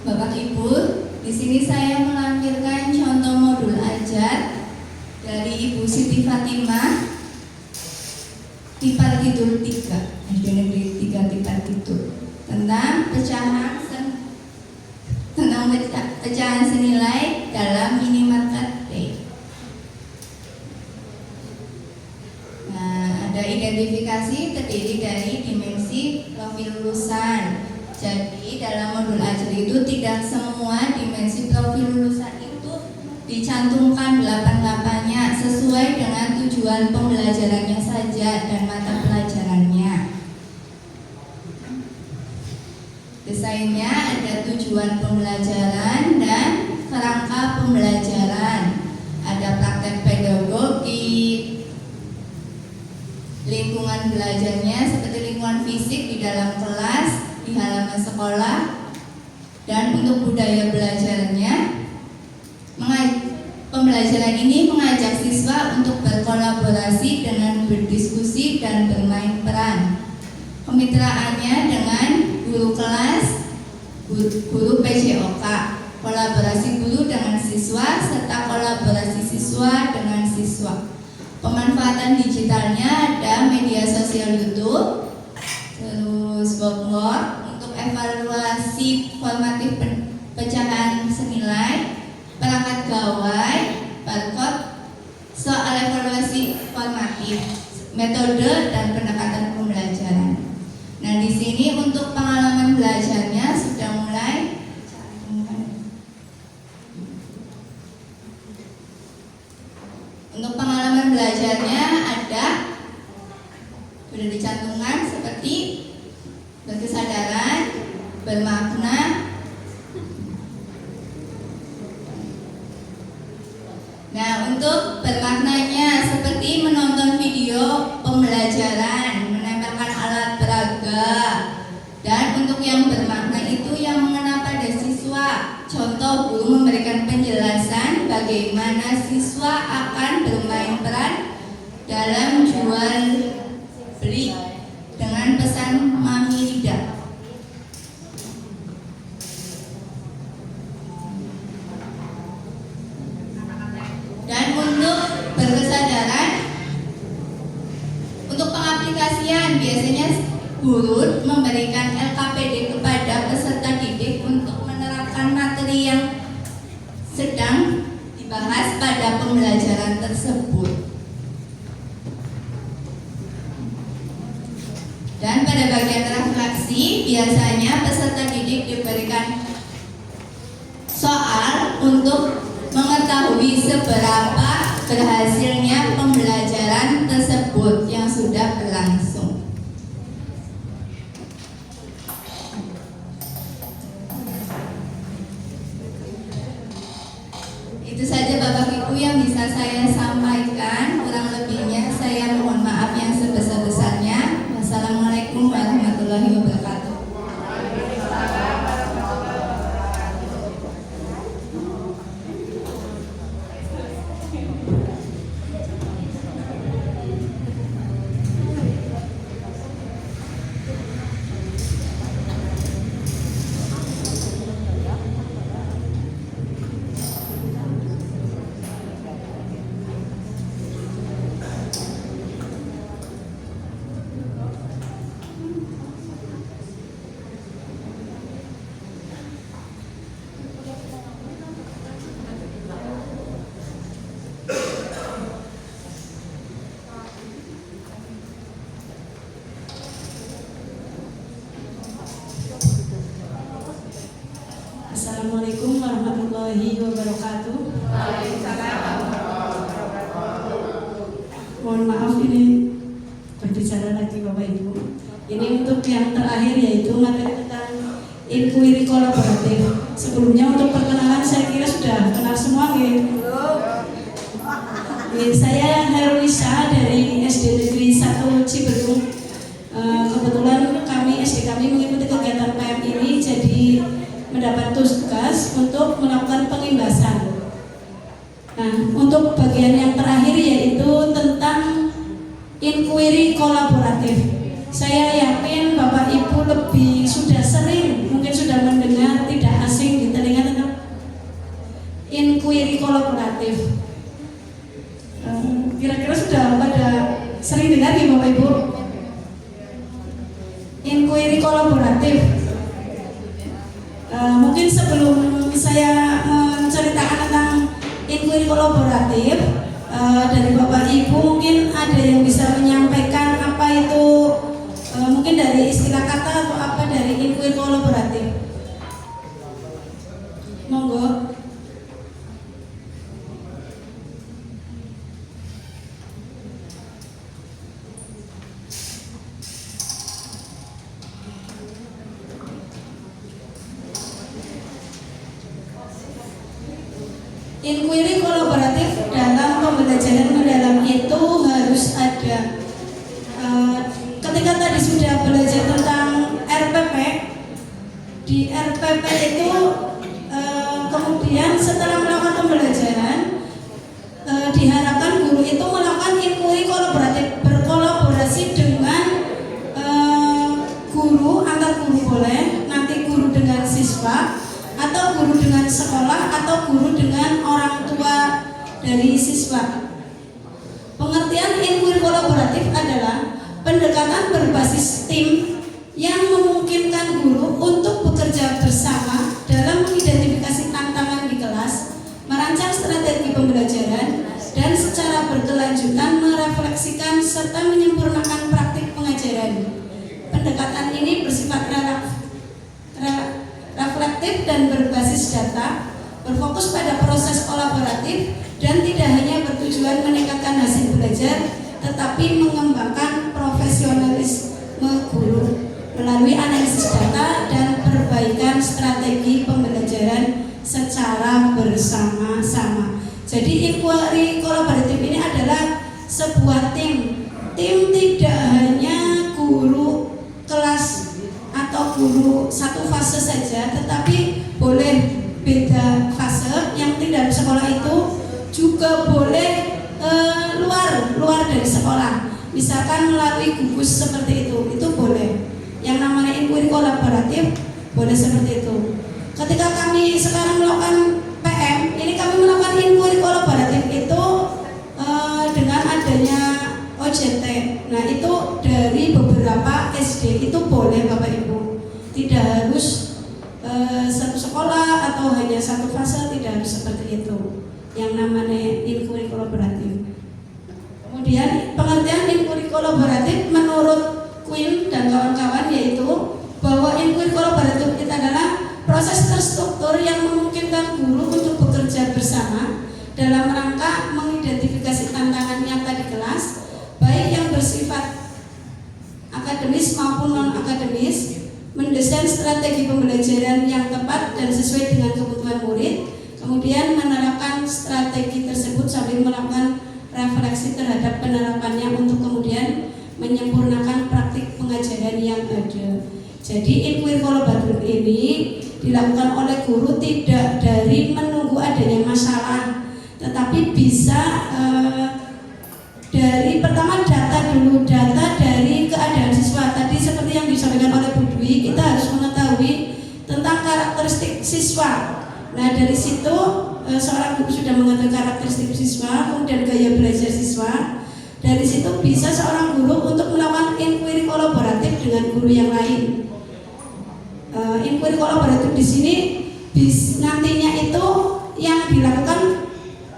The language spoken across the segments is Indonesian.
Bapak Ibu, di sini saya melampirkan contoh modul ajar dari Ibu Siti Fatimah di partitur 3, SD Negeri 3 di partitur, tentang pecahan senilai dalam minimarket D. Nah, ada identifikasi terdiri dari dimensi profil lulusan. Jadi dalam modul ajar itu tidak semua dimensi profil lulusan itu dicantumkan 8-8-nya sesuai dengan tujuan pembelajarannya saja dan mata pelajarannya. Desainnya ada tujuan pembelajaran dan kerangka pembelajaran. Ada praktek pedagogi, lingkungan belajarnya seperti lingkungan fisik di dalam kelas, di halaman sekolah, dan untuk budaya belajarnya, pembelajaran ini mengajak siswa untuk berkolaborasi dengan berdiskusi dan bermain peran. Kemitraannya dengan guru kelas, guru PJOK, kolaborasi guru dengan siswa, serta kolaborasi siswa dengan siswa. Pemanfaatan digitalnya ada media sosial YouTube, terus Blackboard untuk evaluasi formatif pecahan senilai, perangkat gawai, barcode, soal evaluasi formatif, metode dan pendekatan pembelajaran. Nah, di sini untuk pengalaman belajarnya sudah mulai untuk pengalaman belajarnya ada sudah dicantumkan seperti berkesadaran, bermakna, nah untuk bermaknanya seperti menonton video pembelajaran, menempelkan alat peraga, dan untuk yang bermakna itu yang mengena pada siswa. Contoh, guru memberikan penjelasan bagaimana siswa akan bermain peran dalam jual beli dengan pesan Mami Lida. Dan untuk berkesadaran, untuk pengaplikasian biasanya guru memberikan LKPD kepada peserta pembelajaran tersebut. Dan pada bagian refleksi, biasanya peserta didik diberikan soal untuk mengetahui seberapa berhasilnya pembelajaran tersebut yang sudah berlangsung. Itu saja Bapak Ibu yang bisa saya sampaikan. Kurang lebihnya saya mohon maaf yang sebesar-besarnya. Wassalamualaikum warahmatullahi wabarakatuh. Assalamualaikum warahmatullahi wabarakatuh. Mohon maaf ini berbicara lagi Bapak Ibu. Ini untuk yang terakhir yaitu materi tentang inquiry kolaboratif. Sebelumnya untuk perkenalan saya kira sudah kenal semua gitu. Saya Herwisa dari SD Negeri 1 Ciberung. Kebetulan SD kami mengikuti kegiatan PM ini jadi mendapat tugas untuk melakukan pengimbasan. Nah, untuk bagian yang terakhir yaitu tentang inquiry kolaboratif. Saya yakin Bapak Ibu lebih sudah sering, mungkin sudah mendengar, tidak asing di telinga tentang inquiry kolaboratif. Kira-kira sudah pada sering dengar nih Bapak Ibu? Inquiry kolaboratif. Mungkin sebelum saya menceritakan tentang inquiry kolaboratif, dari Bapak Ibu mungkin ada yang bisa menyampaikan apa itu, mungkin dari istilah kata atau apa dari inquiry kolaboratif. Monggo. Inquiry kolaboratif dalam pembelajaran mendalam itu harus ada. Ketika tadi sudah belajar tentang RPP, di RPP itu kemudian setelah melakukan pembelajaran diharapkan guru itu melakukan inquiry kolaboratif, berkolaborasi dengan guru, antar guru boleh, nanti guru dengan siswa, atau guru dengan sekolah, atau guru dengan orang tua dari siswa. Pengertian inquiry kolaboratif adalah pendekatan berbasis tim yang memungkinkan guru untuk bekerja bersama dalam mengidentifikasi tantangan di kelas, merancang strategi pembelajaran, dan secara berkelanjutan merefleksikan serta menyempurnakan praktik pengajaran. Pendekatan ini bersifat reflektif dan berbasis data, berfokus pada proses kolaboratif dan tidak hanya bertujuan meningkatkan hasil belajar, tetapi mengembangkan profesionalisme guru melalui analisis data dan perbaikan strategi pembelajaran secara bersama-sama. Jadi inquiry kolaboratif ini adalah sebuah tim. Tim tidak hanya guru kelas atau guru satu fase saja, tetapi boleh beda fase. Yang tidak di sekolah itu juga boleh luar dari sekolah, misalkan melalui gugus seperti itu boleh. Yang namanya inquiry kolaboratif boleh seperti itu. Ketika kami sekarang melakukan PM, ini kami melakukan inquiry kolaboratif itu dengan adanya OJT. Nah, itu dari beberapa SD itu boleh Bapak Ibu. Tidak harus satu sekolah atau hanya satu fase, tidak harus seperti itu. yang namanya inquiry kolaboratif. Kemudian pengertian inquiry kolaboratif menurut Quinn dan kawan-kawan yaitu bahwa inquiry kolaboratif itu adalah proses terstruktur yang memungkinkan guru untuk bekerja bersama dalam rangka mengidentifikasi tantangan nyata di kelas, baik yang bersifat akademis maupun non-akademis, mendesain strategi pembelajaran yang tepat dan sesuai dengan kebutuhan murid, kemudian menerapkan strategi tersebut sambil melakukan refleksi terhadap penerapannya untuk kemudian menyempurnakan praktik pengajaran yang ada. Jadi inquiry kolaboratif ini dilakukan oleh guru tidak dari menunggu adanya masalah, tetapi bisa dari pertama data dulu, data dari keadaan siswa. Tadi seperti yang disampaikan oleh Bu Dwi, kita harus mengetahui tentang karakteristik siswa. Nah dari situ seorang guru sudah mengetahui karakteristik siswa, kemudian gaya belajar siswa. Dari situ bisa seorang guru untuk melakukan inquiry kolaboratif dengan guru yang lain. Inquiry kolaboratif di sini nantinya itu yang dilakukan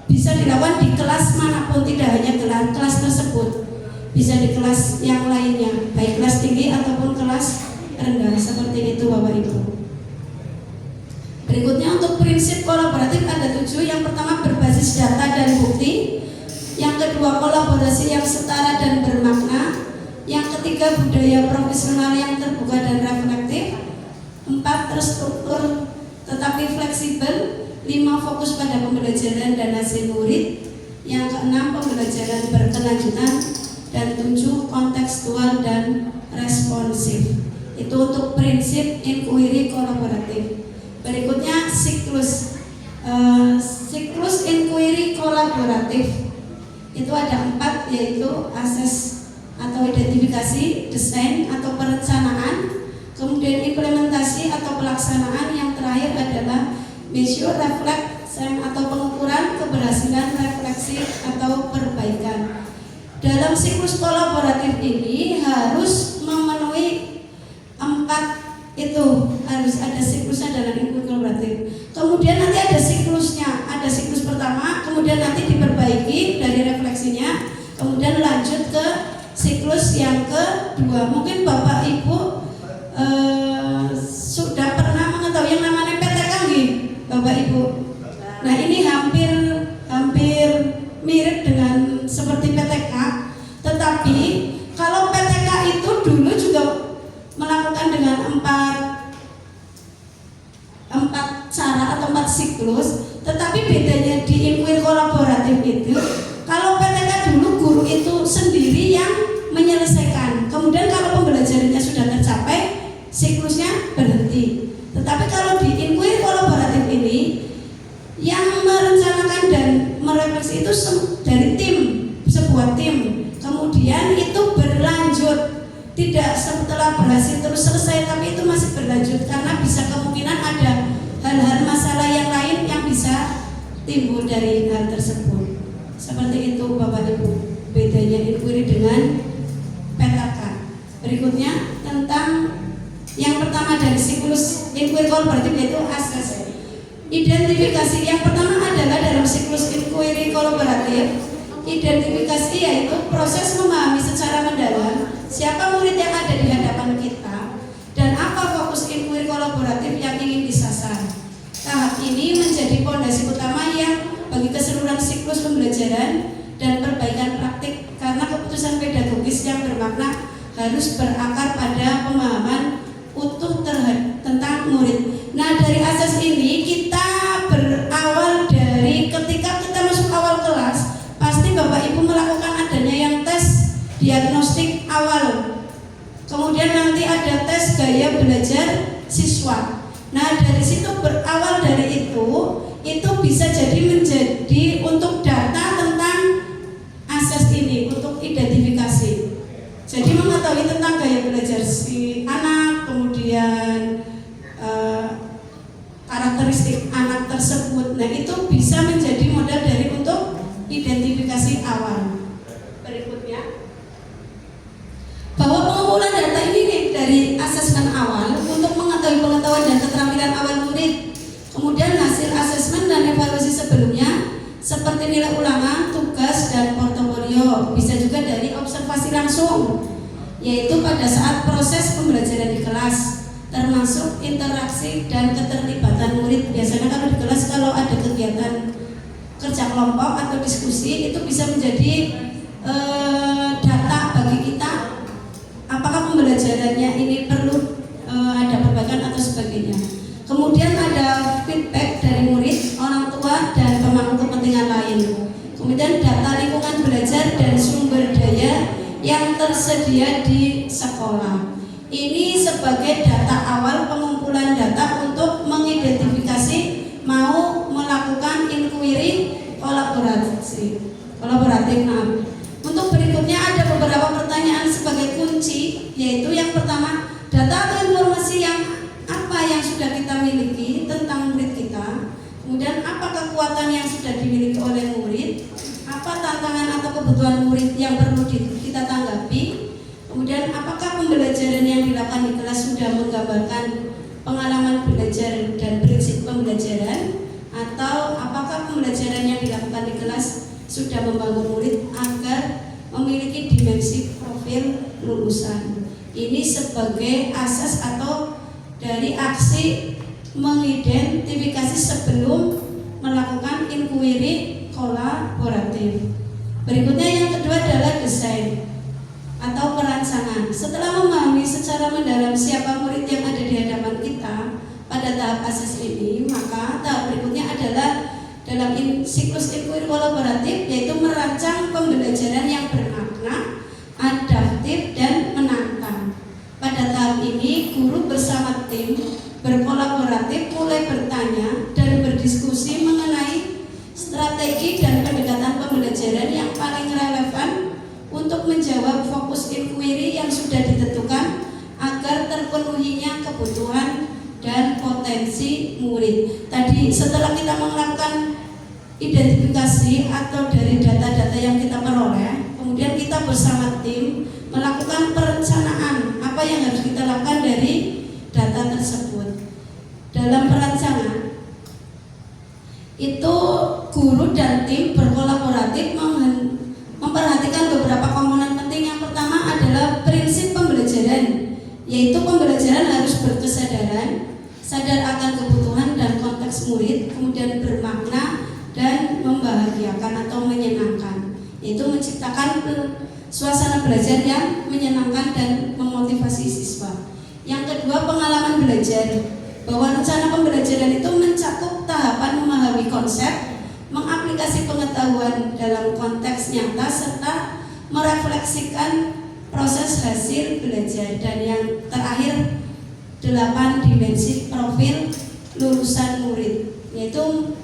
bisa dilakukan di kelas manapun, tidak hanya kelas tersebut, bisa di kelas yang lainnya, baik kelas tinggi ataupun kelas rendah, seperti itu Bapak Ibu. Berikutnya untuk prinsip kolaboratif ada 7. Yang pertama berbasis data dan bukti. Yang kedua kolaborasi yang setara dan bermakna. Yang ketiga budaya profesional yang terbuka dan reflektif. 4 terstruktur tetapi fleksibel. 5 fokus pada pembelajaran dan hasil murid. Yang keenam pembelajaran berkelanjutan. Dan 7 kontekstual dan responsif. Itu untuk prinsip inquiry kolaboratif. Berikutnya siklus inquiry kolaboratif itu ada 4, yaitu akses atau identifikasi, desain atau perencanaan, kemudian implementasi atau pelaksanaan, yang terakhir adalah measure, reflect, atau pengukuran keberhasilan, refleksi atau perbaikan. Dalam siklus kolaboratif ini harus memenuhi 4 itu, harus ada siklusnya dalam inquiry kolaboratif. Kemudian nanti ada siklusnya, ada siklus pertama, kemudian nanti diperbaiki dari refleksinya, kemudian lanjut ke siklus yang kedua. Mungkin Bapak Ibu sudah pernah mengetahui yang namanya PTK nggih, Bapak Ibu. Nah ini hampir mirip dengan seperti PTK, tetapi kalau PTK itu dulu juga melakukan dengan 4 cara atau 4 siklus, tetapi bedanya di inquiry kolaboratif itu, kalau PTK dulu guru itu sendiri yang menyelesaikan, kemudian kalau pembelajarannya sudah tercapai, siklusnya berhenti. Tetapi kalau di inquiry kolaboratif ini, yang merencanakan dan merefleksi itu dari tim, sebuah tim, kemudian itu berlanjut. Tidak setelah berhasil terus selesai, tapi itu masih berlanjut karena bisa kemungkinan ada hal-hal masalah yang lain yang bisa timbul dari hal tersebut. Seperti itu Bapak Ibu, bedanya inquiry dengan PTK. Berikutnya tentang yang pertama dari siklus inquiry kolaboratif, yaitu akses. Identifikasi yang pertama adalah dalam siklus inquiry kolaboratif, identifikasi yaitu proses memahami secara mendalam siapa murid yang ada di hadapan kita dan apa fokus inquiry kolaboratif yang ingin disasar. Tahap ini menjadi fondasi utama yang bagi keseluruhan siklus pembelajaran dan perbaikan praktik, karena keputusan pedagogis yang bermakna harus berakar pada pemahaman utuh tentang murid. Nah dari asas ini kita berawal dari ketika kita masuk awal kelas, pasti Bapak Ibu melakukan adanya yang tes diagnostik awal, kemudian nanti ada tes gaya belajar siswa. Nah dari situ berawal dari itu bisa menjadi untuk data tentang asas ini, untuk identifikasi. Jadi mengetahui tentang gaya belajar si anak, kemudian karakteristik anak tersebut. Nah itu bisa menjadi modal dari untuk identifikasi awal. Berikutnya, bahwa pengumpulan data ini nih dari asesmen awal untuk mengetahui pengetahuan dan keterampilan awal murid, kemudian hasil asesmen dan evaluasi sebelumnya, seperti nilai ulangan, tugas, dan portofolio. Bisa juga dari observasi langsung, yaitu pada saat proses pembelajaran di kelas, termasuk interaksi dan keterlibatan murid. Biasanya kalau di kelas kalau ada kegiatan kerja kelompok atau diskusi, itu bisa menjadi data bagi kita apakah pembelajarannya ini perlu ada perbaikan atau sebagainya. Kemudian ada feedback dari murid, orang tua, dan pemangku kepentingan lain. Kemudian data lingkungan belajar dan sumber daya yang tersedia di sekolah. Ini sebagai data awal pengumpulan data untuk mengidentifikasi mau melakukan inquiry kolaboratif. Untuk berikutnya ada beberapa pertanyaan sebagai kunci, yaitu yang pertama, data atau informasi yang apa yang sudah kita miliki tentang murid kita. Kemudian apa kekuatan yang sudah dimiliki oleh murid, apa tantangan atau kebutuhan murid yang perlu kita tanggapi. Kemudian apakah pembelajaran yang dilakukan di kelas sudah menggambarkan pengalaman belajar dan prinsip pembelajaran, atau apakah pembelajaran yang dilakukan di kelas sudah membangun murid agar memiliki dimensi profil lulusan. Ini sebagai asas atau dari aksi mengidentifikasi sebelum melakukan inquiry kolaboratif. Berikutnya yang kedua adalah desain atau perancangan. Setelah memahami secara mendalam siapa murid yang ada di hadapan kita pada tahap asas ini, maka tahap berikutnya adalah dalam siklus inquiry kolaboratif, yaitu merancang pembelajaran yang bermakna, adaptif, dan menantang. Pada tahap ini, guru bersama tim berkolaboratif mulai bertanya dan berdiskusi mengenai strategi dan pendekatan pembelajaran yang paling relevan untuk menjawab fokus inquiry yang sudah ditentukan agar terpenuhinya kebutuhan dan potensi murid. Tadi setelah kita melakukan identifikasi atau dari data-data yang kita peroleh, kemudian kita bersama tim melakukan perencanaan apa yang harus kita lakukan dari data tersebut. Dalam perancangan itu guru dan tim berkolaboratif memperhatikan beberapa komponen penting. Yang pertama adalah prinsip pembelajaran, yaitu pembelajaran harus berkesadaran, sadar akan kebutuhan dan konteks murid, kemudian bermakna dan membahagiakan atau menyenangkan, yaitu menciptakan suasana belajar yang menyenangkan dan memotivasi siswa. Yang kedua, pengalaman belajar, bahwa rencana pembelajaran itu mencakup tahapan memahami konsep, mengaplikasi pengetahuan dalam konteks nyata, serta merefleksikan proses hasil belajar. Dan yang terakhir, 8 dimensi profil lulusan murid, yaitu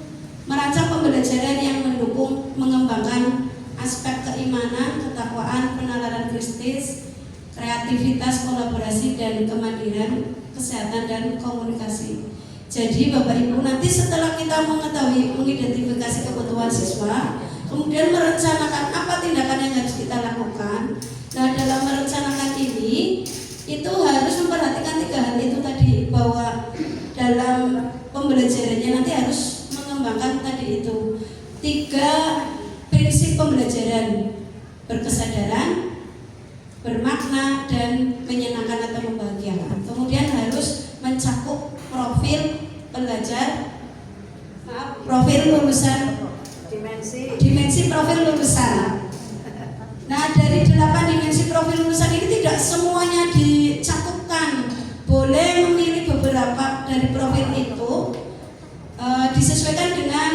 merancang pembelajaran yang mendukung mengembangkan aspek keimanan, ketakwaan, penalaran Kristus, kreativitas, kolaborasi, dan kemandirian, kesehatan, dan komunikasi. Jadi Bapak Ibu, nanti setelah kita mengetahui, mengidentifikasi kebutuhan siswa, kemudian merencanakan apa tindakan yang harus kita lakukan. Nah, dalam merencanakan ini itu harus memperhatikan 3 hal itu tadi, bahwa dalam pembelajarannya nanti harus mengembangkan tadi itu 3 prinsip pembelajaran: berkesadaran, bermakna, dan menyenangkan atau membahagiakan. Kemudian harus mencakup profil pelajar, profil lulusan, dimensi profil lulusan. Nah, dari 8 dimensi profil lulusan ini tidak semuanya dicakupkan. Boleh memilih beberapa dari profil itu, disesuaikan dengan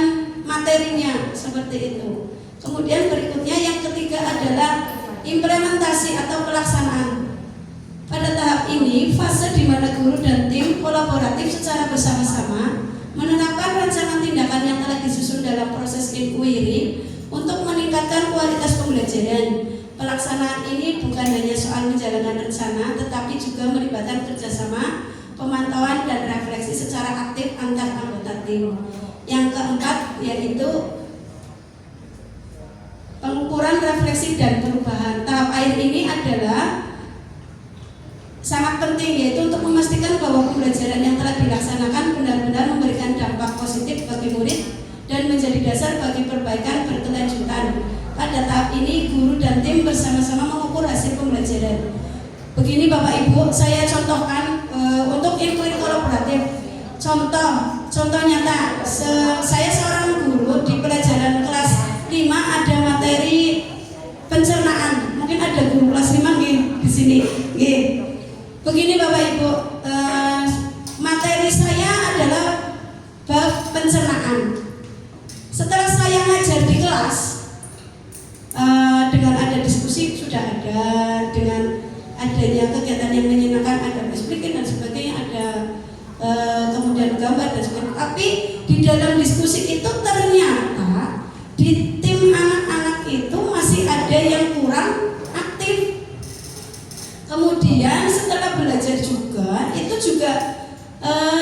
materinya, seperti itu. Kemudian berikutnya yang ketiga adalah implementasi atau pelaksanaan. Pada tahap ini, fase di mana guru dan tim kolaboratif secara bersama-sama menerapkan rancangan tindakan yang telah disusun dalam proses inquiry untuk meningkatkan kualitas pembelajaran. Pelaksanaan ini bukan hanya soal menjalankan rencana, tetapi juga melibatkan kerjasama, pemantauan, dan refleksi secara aktif antar anggota tim. Yang keempat yaitu pengukuran, refleksi, dan perubahan. Tahap akhir ini adalah sangat penting, yaitu untuk memastikan bahwa pembelajaran yang telah dilaksanakan benar-benar memberikan dampak positif bagi murid dan menjadi dasar bagi perbaikan berkelanjutan. Pada tahap ini, guru dan tim bersama-sama mengukur hasil pembelajaran. Begini Bapak Ibu, saya contohkan untuk inquiry kolaboratif. Contoh nyata, saya seorang guru di pelajaran kelas 5 ada materi pencernaan. Mungkin ada guru kelas 5 di sini. Begini Bapak Ibu, materi saya adalah bab pencernaan. Setelah saya ngajar di kelas, dengan ada diskusi sudah ada, dengan adanya kegiatan yang menyenangkan, ada speaking dan sebagainya, ada kemudian gambar dan sebagainya. Tapi di dalam diskusi itu ternyata di tim anak-anak itu masih ada yang kurang aktif. Kemudian setelah belajar juga, itu juga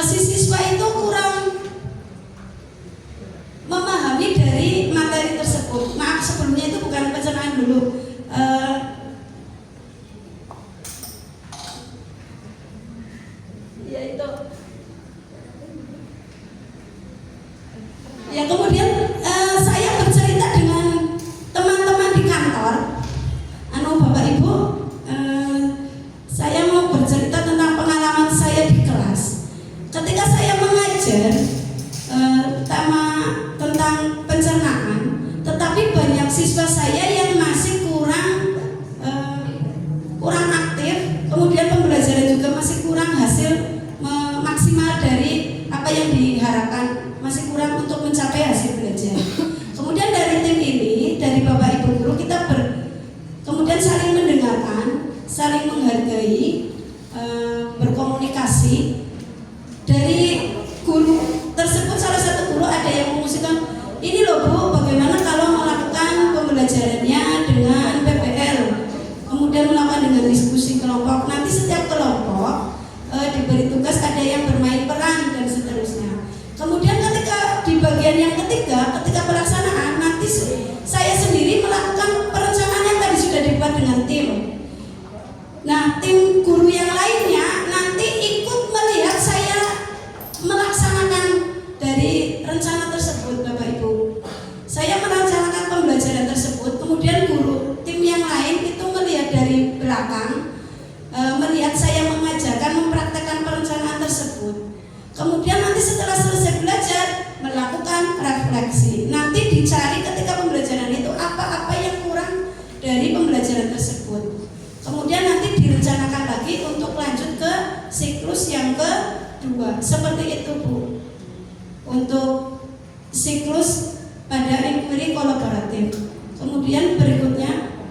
si siswa itu kurang memahami dari materi tersebut. Maaf sebelumnya itu bukan pencernaan dulu. Ya kemudian saya bercerita dengan teman-teman di kantor. Bapak Ibu, saya mau bercerita tentang pengalaman saya di kelas. Ketika saya mengajar tentang pencernaan, tetapi banyak siswa saya yang masih kurang aktif, kemudian pembelajaran juga masih kurang hasil maksimal dari apa yang diharapkan, masih kurang untuk mencapai hasil belajar. Kemudian dari tim ini, dari Bapak Ibu guru, kita kemudian saling mendengarkan, saling menghargai, berkomunikasi. Dari guru tersebut, salah satu guru ada yang mengusulkan, ini loh Bu, bagaimana kalau melakukan pembelajarannya dengan PPL, kemudian melakukan dengan diskusi kelompok. Nanti setiap kelompok diberi tugas, ada yang bermain peran dan seterusnya. Kemudian ketika di bagian yang ketiga, ketika pelaksanaan, nanti saya sendiri melakukan perencanaan yang tadi sudah dibuat dengan tim. Nah, tim guru yang lainnya nanti ikut melihat saya melaksanakan dari rencana tersebut, Bapak Ibu. Saya merencanakan pembelajaran tersebut, kemudian guru tim yang lain itu melihat dari belakang, melihat saya mengajarkan, mempraktekkan perencanaan tersebut. Kemudian nanti setelah selesai belajar, melakukan refleksi. Nanti dicari ketika pembelajaran itu apa-apa yang kurang dari pembelajaran tersebut. Kemudian nanti direncanakan lagi untuk lanjut ke siklus yang kedua. Seperti itu Bu, untuk siklus pada inquiry kolaboratif. Kemudian berikutnya,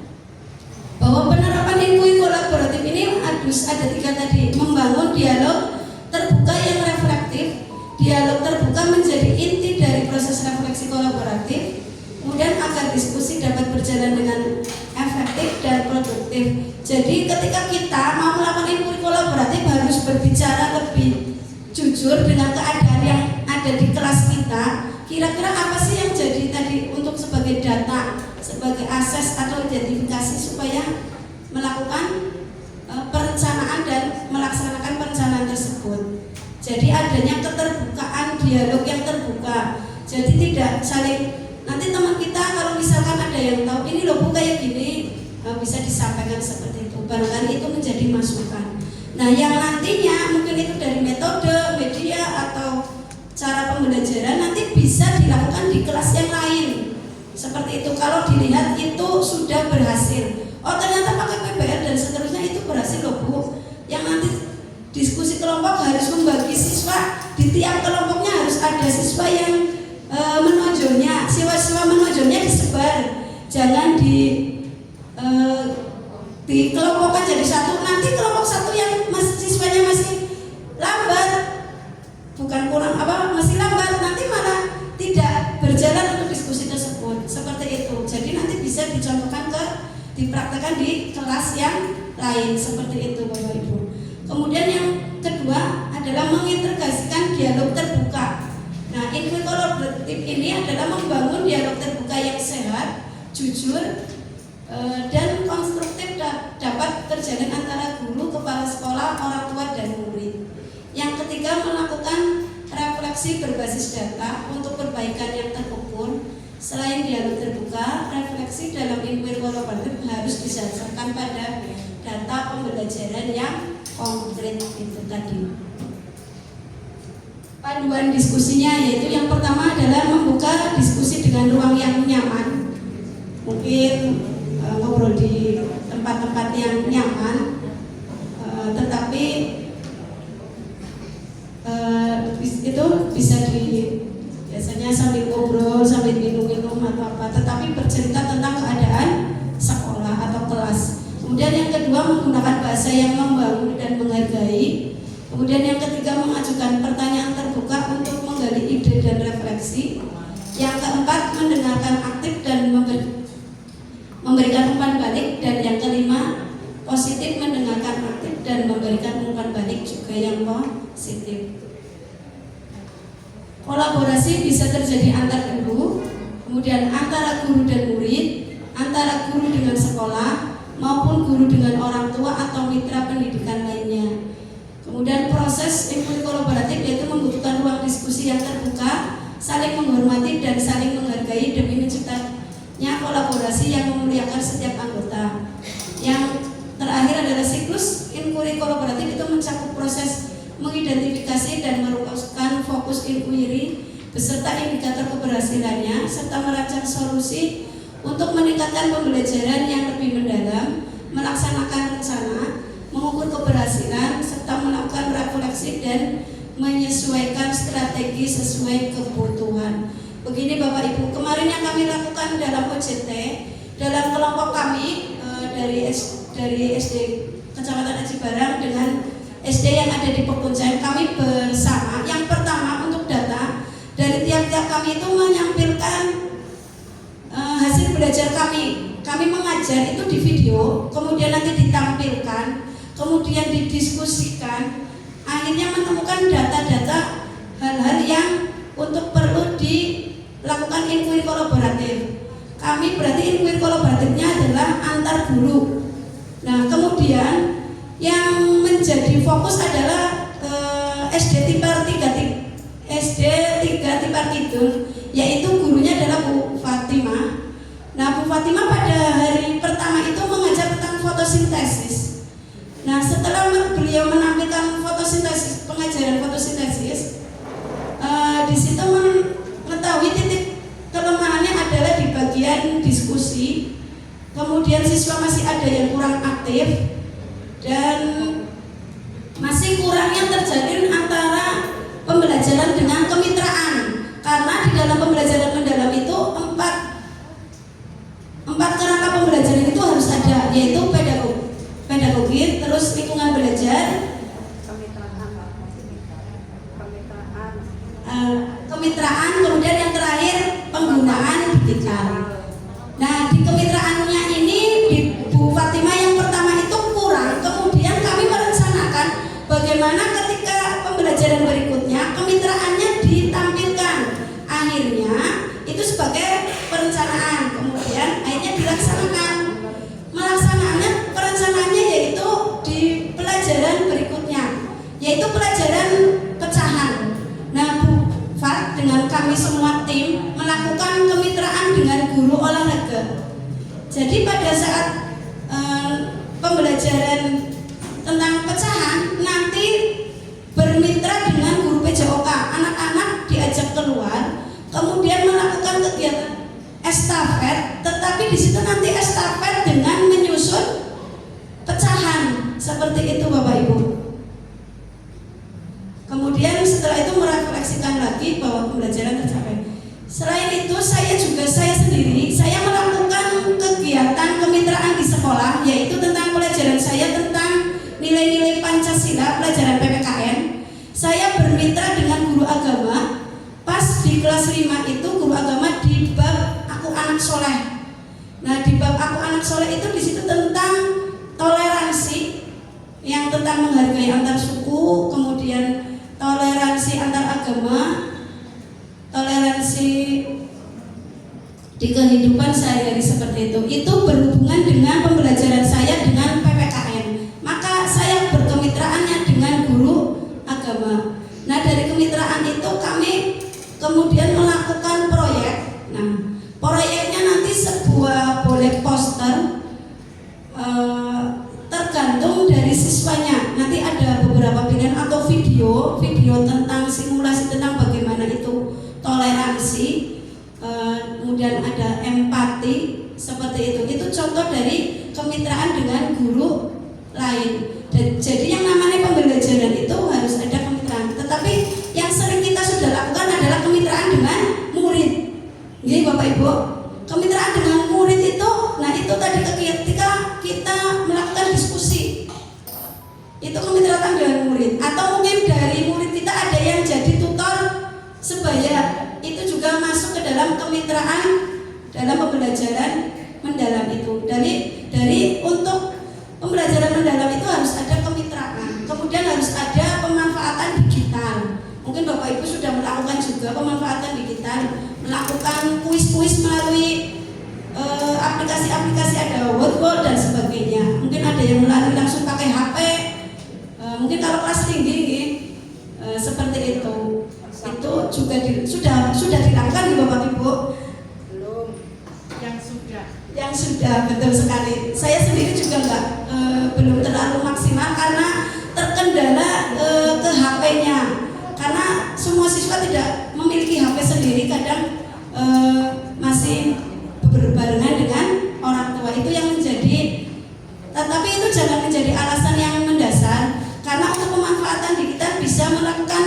bahwa penerapan inquiry kolaboratif ini harus ada 3 tadi: membangun dialog terbuka yang reflektif. Dialog terbuka menjadi inti dari proses refleksi kolaboratif. Kemudian agar diskusi dapat berjalan dengan efektif dan produktif. Jadi ketika kita mau melakukan inquiry kolaboratif, harus berbicara lebih jujur dengan keadaan yang ada di kelas kita. Kira-kira apa sih yang jadi tadi untuk sebagai data, sebagai akses atau identifikasi supaya melakukan perencanaan dan melaksanakan perencanaan tersebut. Jadi adanya keterbukaan, dialog yang terbuka. Jadi tidak saling, nanti teman kita kalau misalkan ada yang tahu ini loh Bu kayak gini, bisa disampaikan seperti itu. Barangkali itu menjadi masukan. Nah, yang nantinya mungkin itu dari metode, media atau cara pembelajaran nanti bisa dilakukan di kelas yang lain. Seperti itu, kalau dilihat itu sudah berhasil. Oh ternyata pakai PBL dan seterusnya itu berhasil loh Bu. Yang nanti diskusi kelompok harus membagi siswa, di tiap kelompoknya harus ada siswa yang menonjolnya. Siswa-siswa menonjolnya disebar, jangan dikelompokkan jadi satu. Nanti kelompok satu yang siswanya masih lambat, bukan kurang masih lambat, nanti malah tidak berjalan untuk diskusi tersebut. Seperti itu. Jadi nanti bisa dicontohkan dipraktekkan di kelas yang lain. Seperti itu Bapak Ibu. Kemudian yang kedua adalah mengintegrasikan dialog terbuka. Nah, inquiry kolaboratif ini adalah membangun dialog terbuka yang sehat, jujur, dan konstruktif dapat terjalin antara guru, kepala sekolah, orang tua, dan murid. Yang ketiga, melakukan refleksi refleksi berbasis data untuk perbaikan yang terukur. Selain dialog terbuka, refleksi dalam inquiry kolaboratif harus didasarkan pada data pembelajaran yang konkret itu tadi. Panduan diskusinya yaitu yang pertama adalah membuka diskusi dengan ruang yang nyaman. Mungkin ngobrol di tempat-tempat yang nyaman, tetapi itu bisa biasanya sambil ngobrol, sambil minum-minum atau apa, tetapi bercerita tentang keadaan sekolah atau kelas. Kemudian yang kedua menggunakan bahasa yang membangun dan menghargai. Kemudian yang ketiga mengajukan pertanyaan terbuka untuk menggali ide dan refleksi. Yang keempat mendengarkan aktif dan memberikan umpan balik. Dan yang kelima positif mendengarkan aktif dan memberikan umpan balik juga yang positif. Kolaborasi bisa terjadi antar guru, kemudian antara guru dan murid, antara guru dengan sekolah, maupun guru dengan orang tua atau mitra pendidikan lainnya. Kemudian proses inquiry kolaboratif yaitu membutuhkan ruang diskusi yang terbuka, saling menghormati dan saling menghargai demi menciptanya kolaborasi yang memuliakan setiap anggota. Yang terakhir adalah siklus inquiry kolaboratif itu mencakup proses mengidentifikasi dan merumuskan fokus inquiry beserta indikator keberhasilannya serta merancang solusi untuk meningkatkan pembelajaran yang lebih mendalam, melaksanakan rencana, mengukur keberhasilan serta melakukan refleksi dan menyesuaikan strategi sesuai kebutuhan. Begini Bapak Ibu, kemarin yang kami lakukan dalam OJT dalam kelompok kami dari SD Kecamatan Aji Barang dengan SD yang ada di Pekunjan, kami bersama yang pertama untuk data dari tiap-tiap kami itu menyampilkan hasil belajar kami. Kami mengajar itu di video, kemudian nanti ditampilkan, kemudian didiskusikan, akhirnya menemukan data-data hal-hal yang untuk perlu dilakukan inquiry kolaboratif. Kami berarti inquiry kolaboratifnya adalah antar guru. Nah, kemudian yang menjadi fokus adalah SD 3 Tipar Kidul, yaitu gurunya adalah Bu Fatimah. Nah, Bu Fatimah pada hari pertama itu mengajar tentang fotosintesis. Nah, setelah beliau menampilkan fotosintesis, pengajaran fotosintesis, di situ mengetahui titik kelemahannya adalah di bagian diskusi. Kemudian siswa masih ada yang kurang aktif dan masih kurangnya terjalin antara pembelajaran dengan kemitraan, karena di dalam pembelajaran mendalam itu empat kerangka pembelajaran itu harus ada, yaitu pedagogi, terus lingkungan belajar, kemitraan, kemudian yang terakhir penggunaan digital. Nah, di kemitraannya ini di Bu Fatimah yang pertama itu kurang, kemudian kami merencanakan bagaimana ketika pembelajaran berikutnya kemitraannya ditampilkan. Akhirnya itu sebagai perencanaan, kemudian akhirnya dilaksanakan. Perencanaannya yaitu di pelajaran berikutnya, yaitu pelajaran pecahan. Nah, Bu Fat dengan kami semua tim melakukan kemitraan dengan guru olahraga. Jadi pada saat pembelajaran tentang pecahan nanti bermitra dengan guru PJOK, anak-anak diajak keluar, kemudian melakukan kegiatan estafet, tetapi di situ nanti estafet dengan menyusun pecahan seperti itu Bapak Ibu. Kemudian setelah itu merefleksikan lagi bahwa pembelajaran tercapai. Selain itu saya sendiri melakukan kegiatan kemitraan di sekolah, yaitu tentang pelajaran saya tentang nilai-nilai Pancasila, pelajaran PPKN. Saya bermitra dengan guru agama. Pas di kelas 5 itu guru agama di bab Aku Anak Soleh. Nah, di bab Aku Anak Soleh itu di situ tentang toleransi, yang tentang menghargai antar suku, kemudian toleransi antar agama, toleransi di kehidupan sehari-hari seperti itu. Itu berhubungan dengan pembelajaran saya dengan PPKN. Maka saya berkemitraannya dengan guru agama. Nah, dari kemitraan itu kami kemudian melakukan proyek. Nah, proyeknya nanti sebuah boleh poster, tergantung dari siswanya. Nanti ada beberapa pilihan atau video tentang simulasi tentang bagaimana itu toleransi, kemudian ada empati seperti itu. Itu contoh dari kemitraan dengan guru lain. Dan jadi yang namanya pembelajaran itu harus ada kemitraan. Tetapi yang sering kita sudah lakukan adalah kemitraan dengan murid. Jadi Bapak Ibu, kemitraan dengan murid itu, nah itu tadi ketika kita melakukan diskusi, itu kemitraan dengan murid. Atau mungkin dari murid kita ada yang jadi tutor sebaya, itu juga masuk ke dalam kemitraan dalam pembelajaran mendalam itu. Dari untuk pembelajaran mendalam itu harus ada kemitraan, kemudian harus ada pemanfaatan digital. Mungkin Bapak Ibu sudah melakukan juga pemanfaatan digital, melakukan kuis-kuis melalui aplikasi-aplikasi, ada Wordwall dan sebagainya. Mungkin ada yang melalui langsung pakai HP. Mungkin kalau kelas tinggi seperti itu juga sudah dilakukan di Bapak Ibu. Belum, Yang sudah betul sekali. Saya sendiri juga belum terlalu maksimal karena terkendala ke HP-nya. Karena semua siswa tidak memiliki HP sendiri, kadang masih berbarengan dengan orang tua. Itu yang menjadi, tetapi itu jangan menjadi alasan yang mendasar. Karena untuk pemanfaatan digital bisa melakukan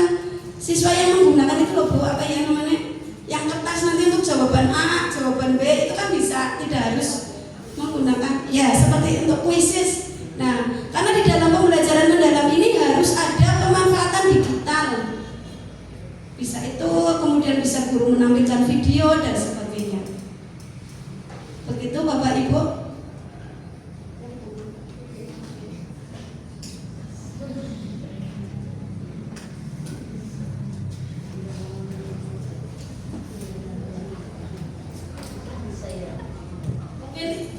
siswa yang menggunakan itu loh Bu, apa yang namanya? Yang kertas nanti untuk jawaban A, jawaban B itu kan bisa, tidak harus menggunakan ya seperti untuk kuisis. Nah, karena di dalam pembelajaran mendalam ini harus ada pemanfaatan digital. Bisa itu, kemudian bisa guru menampilkan video dan sebagainya. Begitu Bapak Ibu.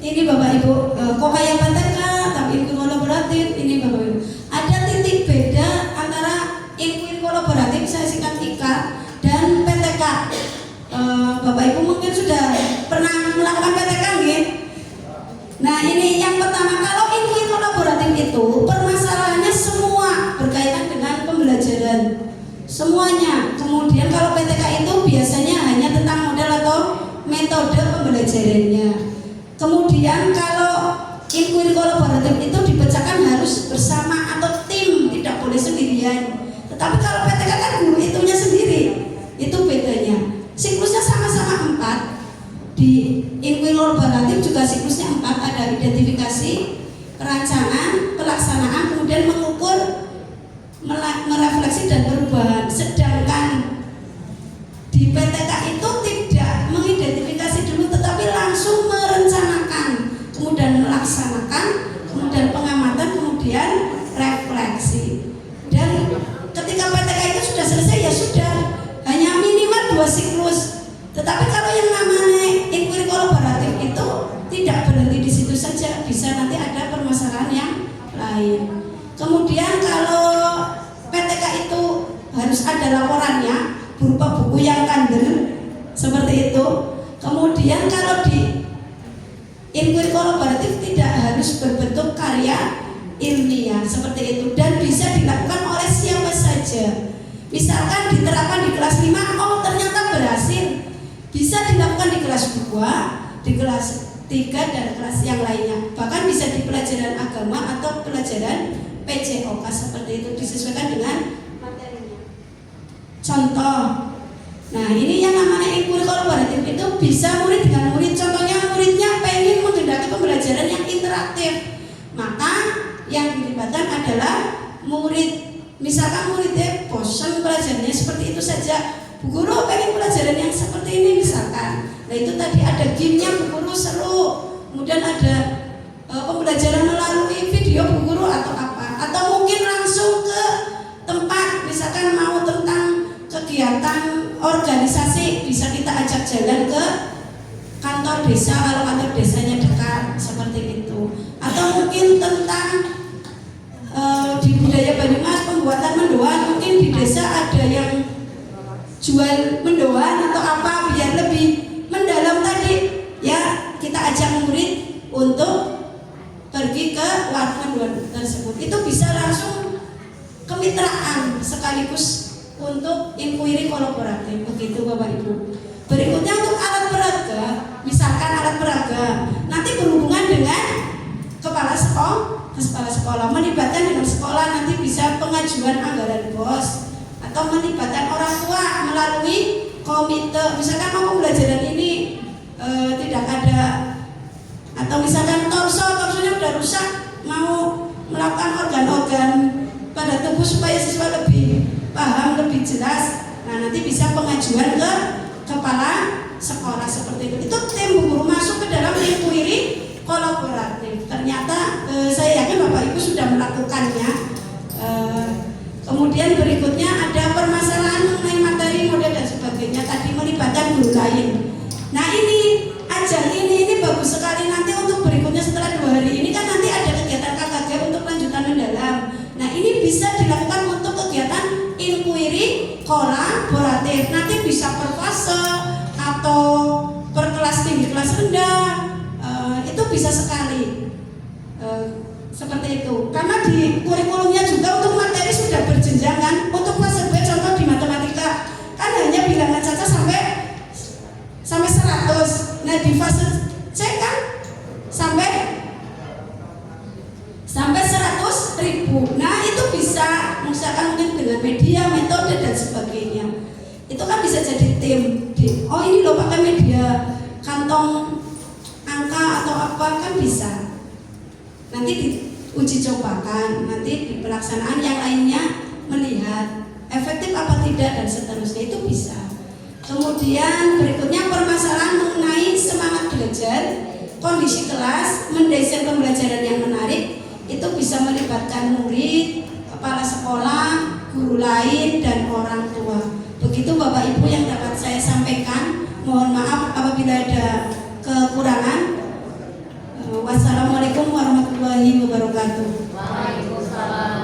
Ini Bapak Ibu, Kokaya PTK, tapi inkuin kolaboratif. Ini Bapak Ibu, ada titik beda antara inkuin kolaboratif, saya singkat IK, dan PTK. Bapak Ibu mungkin sudah pernah melakukan PTK nggih? Nah ini yang pertama, kalau inkuin kolaboratif itu permasalahannya semua berkaitan dengan pembelajaran, semuanya. Kemudian kalau PTK itu biasanya hanya tentang model atau metode pembelajarannya. Kemudian kalau inkuin kolaboratif itu dipecahkan harus bersama atau tim, tidak boleh sendirian. Tetapi kalau PTK kan guru itunya sendiri, itu bedanya. Siklusnya sama-sama 4. Di inkuin kolaboratif juga siklusnya 4, ada identifikasi, perancangan, pelaksanaan, kemudian mengukur, merefleksi dan perubahan. Sedangkan di PTK itu tidak mengidentifikasi dulu, tetapi langsung merencanakan, kemudian melaksanakan, kemudian pengamatan, kemudian refleksi. Dan ketika PTK itu sudah selesai ya sudah, hanya minimal 2 siklus. Tetapi kalau yang namanya inkuin kolaboratif itu tidak berhenti di situ saja, bisa nanti ada permasalahan yang lain. Kemudian kalau PTK itu harus ada laporannya berupa buku yang kandel seperti itu. Kemudian kalau di inkuin kolaboratif tidak harus berbentuk karya ilmiah seperti itu, dan bisa dilakukan oleh siapa saja. Misalkan diterapkan di kelas 5, oh ternyata berhasil, bisa dilakukan di kelas 2, di kelas 3 dan kelas yang lainnya. Bahkan bisa di pelajaran agama atau pelajaran PJOK seperti itu, disesuaikan dengan materinya. Contoh, nah ini yang namanya inkuin kolaboratif itu bisa murid dengan murid. Contohnya muridnya pengen menghendaki pembelajaran yang interaktif, maka yang dilibatkan adalah murid. Misalkan muridnya bosan pelajarannya seperti itu saja, Bu Guru pengen pelajaran yang seperti ini misalkan. Nah itu tadi ada gamenya Bu Guru seru, kemudian ada pembelajaran melalui video Bu Guru atau apa, atau mungkin langsung ke tempat, misalkan mau tentang kegiatan organisasi, bisa kita ajak jalan ke kantor desa kalau kantor desanya dekat seperti itu. Atau mungkin tentang di budaya Banyumas pembuatan mendoan, mungkin di desa ada yang jual mendoan atau apa biar lebih mendalam tadi ya, kita ajak murid untuk pergi ke warung mendoan tersebut. Itu bisa langsung kemitraan sekaligus untuk inquiry kolaboratif. Begitu Bapak Ibu. Berikutnya untuk alat peraga, misalkan alat peraga nanti berhubungan dengan kepala sekolah, melibatkan dengan sekolah, nanti bisa pengajuan anggaran BOS atau melibatkan orang tua melalui komite. Misalkan mau pembelajaran ini tidak ada, atau misalkan torsonya udah rusak, mau melakukan organ-organ pada tubuh supaya siswa lebih paham, lebih jelas. Nah, nanti bisa pengajuan ke kepala sekolah seperti itu. Itu tim guru masuk ke dalam inquiry kolaboratif. Ternyata saya yakin Bapak Ibu sudah melakukannya. Kemudian berikutnya ada permasalahan mengenai materi, model dan sebagainya. Tadi melibatkan guru lain. Nah, ini ajang ini bagus sekali nanti untuk berikutnya setelah 2 hari ini kan nanti ada kegiatan KKG untuk lanjutan mendalam. Nah, ini bisa dilakukan untuk kegiatan inquiry kolaboratif. Nanti bisa per fase atau per kelas tinggi, kelas rendah, itu bisa sekali seperti itu. Karena di kurikulumnya juga untuk materi sudah berjenjang kan. Untuk fase B contoh di matematika kan hanya bilangan saja sampai 100. Nah, di fase C kan sampai 100.000. Nah, itu bisa misalkan mungkin dengan media, metode dan sebagainya. Itu kan bisa jadi tim. Oh, ini loh pakai media kantong angka atau apa kan bisa. Nanti diuji cobakan, nanti di pelaksanaan yang lainnya melihat efektif apa tidak dan seterusnya, itu bisa. Kemudian berikutnya permasalahan mengenai semangat belajar, kondisi kelas, mendesain pembelajaran yang menarik. Itu bisa melibatkan murid, kepala sekolah, guru lain, dan orang tua. Begitu Bapak Ibu yang dapat saya sampaikan. Mohon maaf apabila ada kekurangan. Wassalamualaikum warahmatullahi wabarakatuh. Waalaikumsalam.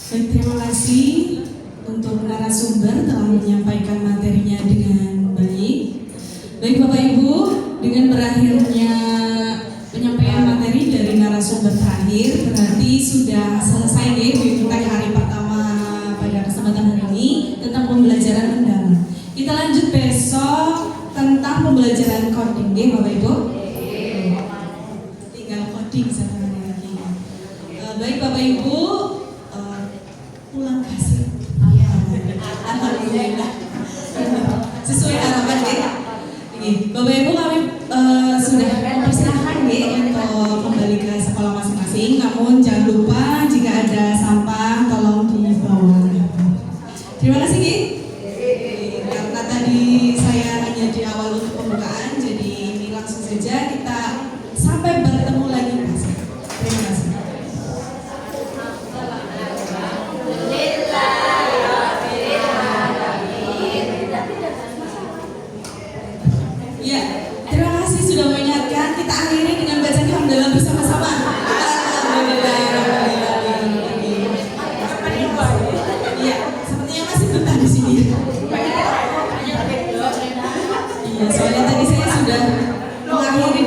Baik, terima kasih untuk narasumber telah menyampaikan materinya dengan baik. Baik Bapak Ibu, dengan berakhirnya penyampaian materi dari narasumber terakhir, berarti sudah selesai nih bimbingan hari pertama pada kesempatan hari ini tentang pembelajaran mendalam. Kita lanjut besok tentang pembelajaran coding, deh Bapak Ibu. Tinggal coding satu hari lagi. Baik Bapak Ibu, pulang kasih. Alhamdulillah. Sesuai harapan ya. Bapak Ibu, kami sudah mempersilahkan ya untuk kembali ke sekolah masing-masing. Namun jangan lupa jika ada sampah tolong dibawa. Terima kasih Ki. Karena tadi saya hanya di awal untuk pembukaan, jadi ini langsung saja kita sampai bertemu lagi. Terima kasih. Ya, terima kasih sudah mengingatkan. Kita akhiri dengan bacaan hamdalah bersama-sama. Iya, sepertinya masih betah di sini. Iya, soalnya tadi saya sudah mengakhiri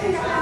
kan nggak